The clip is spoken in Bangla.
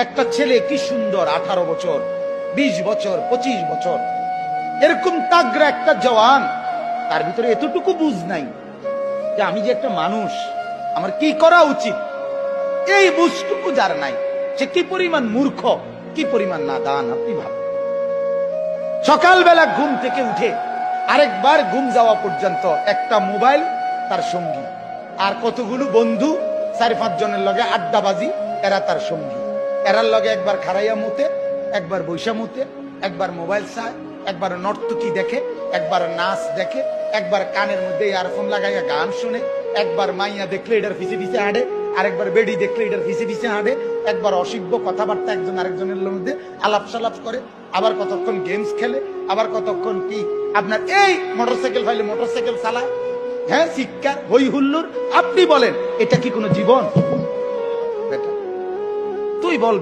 একটা ছেলে কি সুন্দর, 18 বছর, 20 বছর, 25 বছর, এরকম তাগড়া একটা জওয়ান, তার ভিতরে এতটুকু বুঝ নাই যে আমি যে একটা মানুষ, আমার কি করা উচিত। এই বুঝটুকু যার নাই, সে কি পরিমাণ মূর্খ, কি পরিমাণ নাদান। আপনি ভাবেন, সকালবেলা ঘুম থেকে উঠে আরেকবার ঘুম যাওয়া পর্যন্ত একটা মোবাইল তার সঙ্গী, আর কতগুলো বন্ধু 4-5 জনের লগে আড্ডাবাজি, এরা তার সঙ্গী। এরার লগে একবার খারাইয়া মুতে, একবার বৈশা মুতে, একবার মোবাইল চায়, একবার নর্তকী দেখে, একবার নাচ দেখে, একবার কানের মধ্যে ইয়ারফোন লাগাইয়া গান শুনে, একবার মাইয়া দেখলে এটার পিছে পিছে হাঁটে, আরেকবার বেডি দেখলে এটার পিছে পিছে হাঁটে, একবার অসভ্য কথাবার্তা একজন আরেকজনের মধ্যে আলাপ সালাপ করে, আবার কতক্ষণ গেমস খেলে, আবার কতক্ষণ কি আপনার এই মোটরসাইকেল ফাইলে মোটরসাইকেল চালায়, হ্যাঁ, চিৎকার হই হুল্লোর। আপনি বলেন, এটা কি কোনো জীবন? তুই বল।